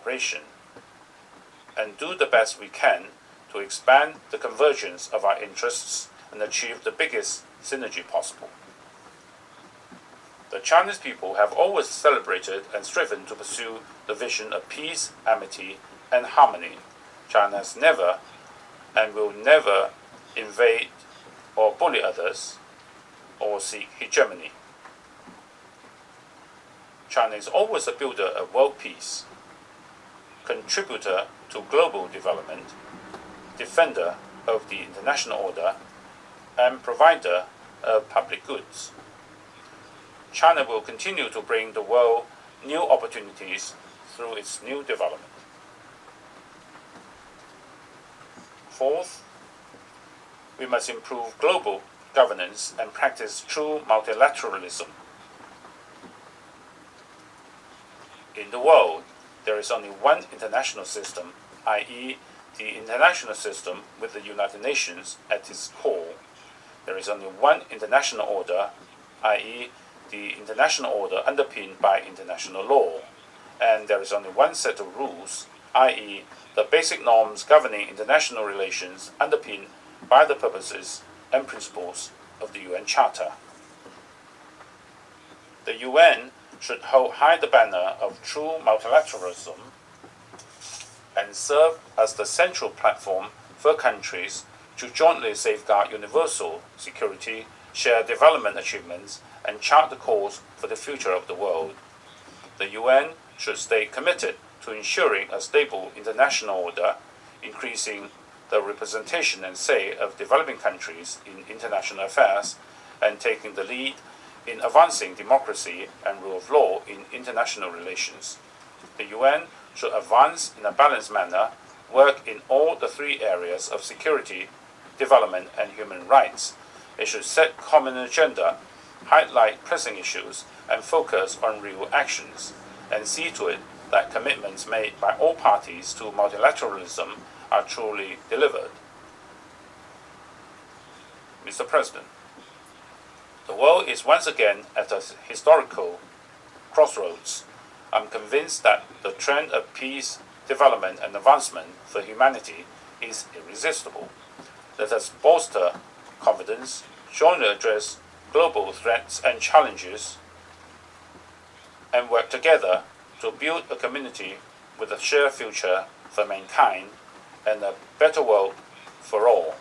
cooperation, and do the best we can to expand the convergence of our interests and achieve the biggest synergy possible. The Chinese people have always celebrated and striven to pursue the vision of peace, amity, and harmony. China has never and will never invade or bully others or seek hegemony. China is always a builder of world peace, contributor to global development, defender of the international order, and provider of public goods. China will continue to bring the world new opportunities through its new development. Fourth, we must improve global governance and practice true multilateralism. In the world, there is only one international system, i.e., the international system with the United Nations at its core. There is only one international order, i.e., the international order underpinned by international law. And there is only one set of rules, i.e., the basic norms governing international relations underpinned by the purposes and principles of the UN Charter. The UN should hold high the banner of true multilateralism and serve as the central platform for countries to jointly safeguard universal security, share development achievements, and chart the course for the future of the world. The UN should stay committed to ensuring a stable international order, increasing the representation and say of developing countries in international affairs, and taking the lead in advancing democracy and rule of law in international relations. The UN should advance in a balanced manner, work in all the three areas of security, development, and human rights. It should set common agenda, highlight pressing issues, and focus on real actions, and see to it that commitments made by all parties to multilateralism are truly delivered. Mr. President, the world is once again at a historical crossroads. I'm convinced that the trend of peace, development, and advancement for humanity is irresistible. Let us bolster confidence, jointly address global threats and challenges, and work together to build a community with a shared future for mankind and a better world for all.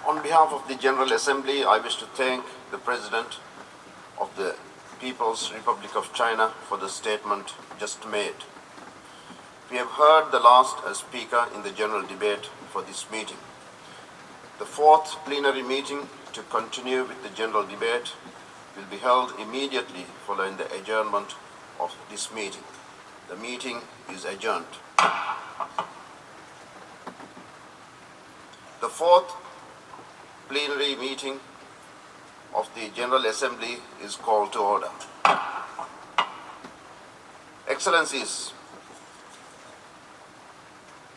On behalf of the General Assembly, I wish to thank the President of the People's Republic of China for the statement just made. We have heard the last speaker in the general debate for this meeting. The fourth plenary meeting to continue with the general debate will be held immediately following the adjournment of this meeting. The meeting is adjourned. The fourth plenary meeting of the General Assembly is called to order. Excellencies,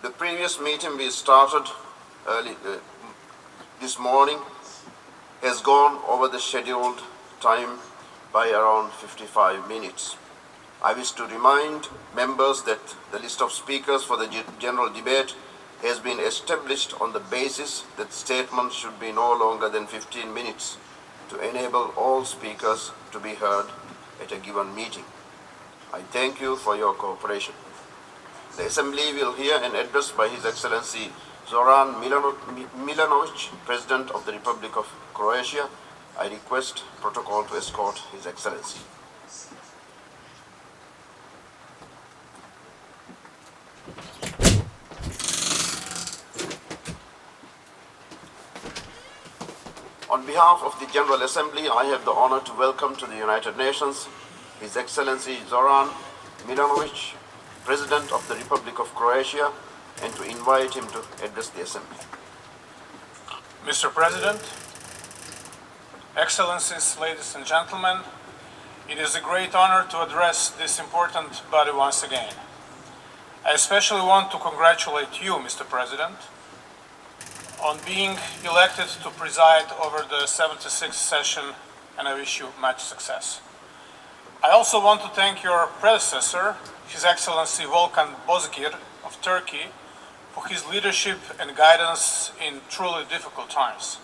the previous meeting we started early this morning has gone over the scheduled time by around 55 minutes. I wish to remind members that the list of speakers for the general debate has been established on the basis that statements should be no longer than 15 minutes to enable all speakers to be heard at a given meeting. I thank you for your cooperation. The Assembly will hear an address by His Excellency Zoran Milanovic, President of the Republic of Croatia. I request protocol to escort His Excellency. On behalf of the General Assembly, I have the honor to welcome to the United Nations His Excellency Zoran Milanovic, President of the Republic of Croatia, and to invite him to address the Assembly. Mr. President, Excellencies, ladies and gentlemen, it is a great honor to address this important body once again. I especially want to congratulate you, Mr. President, on being elected to preside over the 76th session, and I wish you much success. I also want to thank your predecessor, His Excellency Volkan Bozkir of Turkey, for his leadership and guidance in truly difficult times.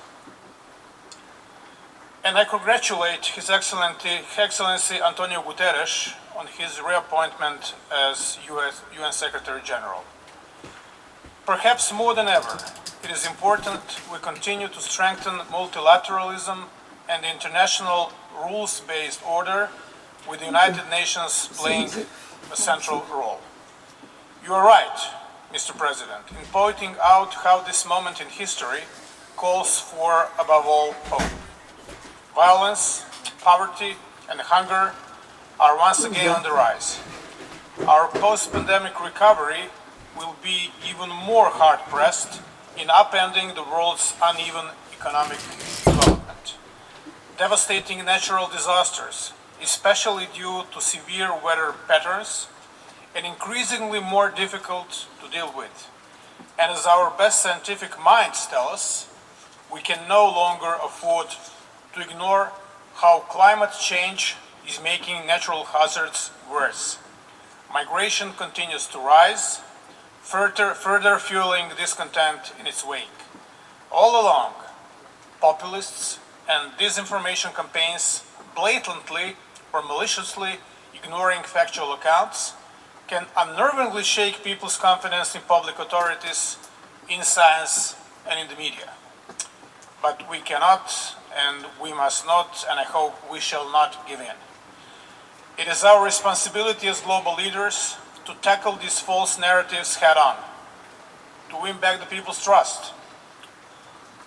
And I congratulate His Excellency Antonio Guterres on his reappointment as UN Secretary General. Perhaps more than ever, it is important we continue to strengthen multilateralism and the international rules-based order, with the United Nations playing a central role. You are right, Mr. President, in pointing out how this moment in history calls for, above all, hope. Violence, poverty, and hunger are once again on the rise. Our post-pandemic recovery will be even more hard-pressed in upending the world's uneven economic development. Devastating natural disasters, especially due to severe weather patterns, and increasingly more difficult to deal with. And as our best scientific minds tell us, we can no longer afford to ignore how climate change is making natural hazards worse. Migration continues to rise, further fueling discontent in its wake. All along, populists and disinformation campaigns blatantly or maliciously ignoring factual accounts can unnervingly shake people's confidence in public authorities, in science, and in the media. But we cannot, and we must not, and I hope we shall not give in. It is our responsibility as global leaders to tackle these false narratives head on, to win back the people's trust,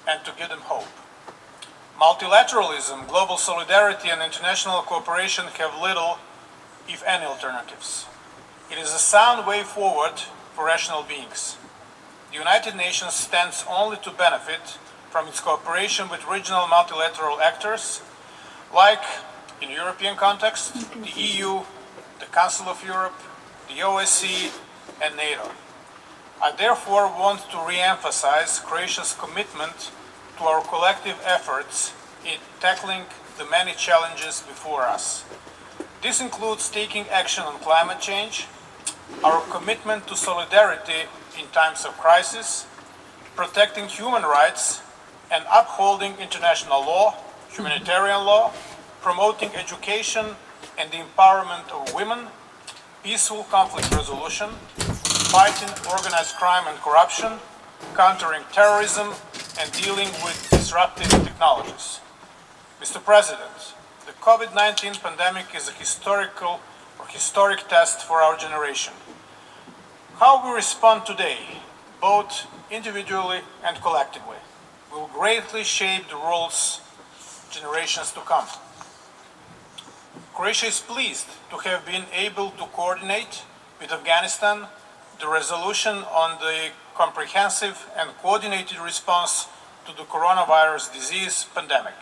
and to give them hope. Multilateralism, global solidarity, and international cooperation have little, if any, alternatives. It is a sound way forward for rational beings. The United Nations stands only to benefit from its cooperation with regional multilateral actors, like, in European context, the EU, the Council of Europe, the OSCE, and NATO. I therefore want to re-emphasize Croatia's commitment to our collective efforts in tackling the many challenges before us. This includes taking action on climate change, our commitment to solidarity in times of crisis, protecting human rights, and upholding international law, humanitarian law, promoting education and the empowerment of women, peaceful conflict resolution, fighting organized crime and corruption, countering terrorism, and dealing with disruptive technologies. Mr. President, the COVID-19 pandemic is a historic test for our generation. How we respond today, both individually and collectively, will greatly shape the world's generations to come. Croatia is pleased to have been able to coordinate with Afghanistan the resolution on the comprehensive and coordinated response to the coronavirus disease pandemic,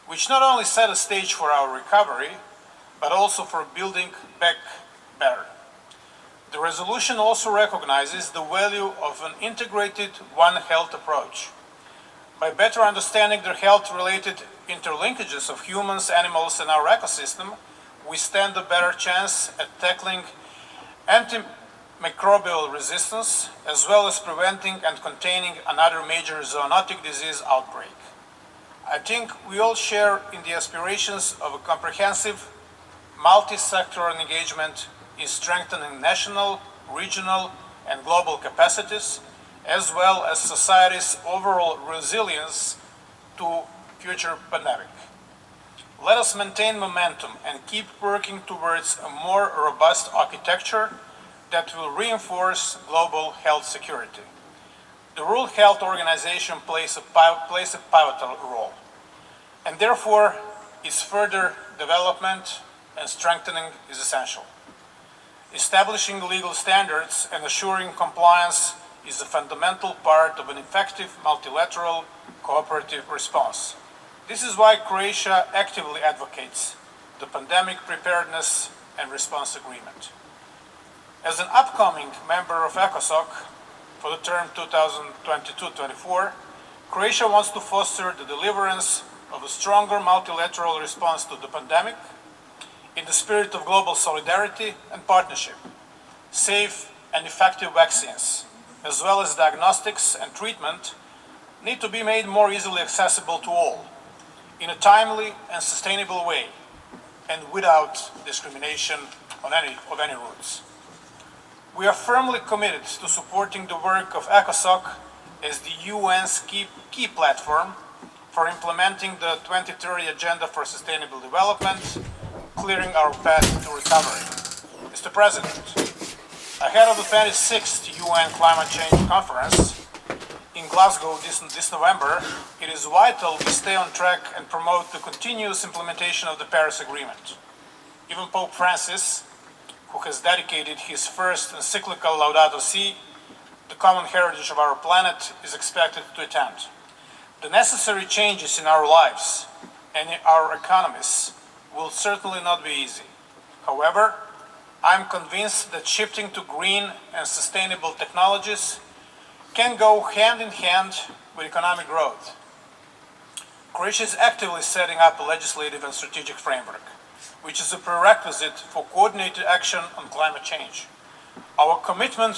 which not only set a stage for our recovery, but also for building back better. The resolution also recognizes the value of an integrated One Health approach. By better understanding the health-related interlinkages of humans, animals, and our ecosystem, we stand a better chance at tackling antimicrobial resistance, as well as preventing and containing another major zoonotic disease outbreak. I think we all share in the aspirations of a comprehensive, multi-sectoral engagement in strengthening national, regional, and global capacities, as well as society's overall resilience to future pandemic. Let us maintain momentum and keep working towards a more robust architecture that will reinforce global health security. The World Health Organization plays a pivotal role, and therefore its further development and strengthening is essential. Establishing legal standards and assuring compliance is a fundamental part of an effective multilateral cooperative response. This is why Croatia actively advocates the Pandemic Preparedness and Response Agreement. As an upcoming member of ECOSOC for the term 2022-24, Croatia wants to foster the deliverance of a stronger multilateral response to the pandemic in the spirit of global solidarity and partnership. Safe and effective vaccines, as well as diagnostics and treatment, need to be made more easily accessible to all, in a timely and sustainable way, and without discrimination of any roots. We are firmly committed to supporting the work of ECOSOC as the UN's key platform for implementing the 2030 Agenda for Sustainable Development, clearing our path to recovery. Mr. President, ahead of the 26th UN Climate Change Conference in Glasgow this November, it is vital we stay on track and promote the continuous implementation of the Paris Agreement. Even Pope Francis, who has dedicated his first encyclical Laudato Si', the common heritage of our planet, is expected to attend. The necessary changes in our lives and in our economies will certainly not be easy. However, I'm convinced that shifting to green and sustainable technologies can go hand in hand with economic growth. Croatia is actively setting up a legislative and strategic framework, which is a prerequisite for coordinated action on climate change. Our commitment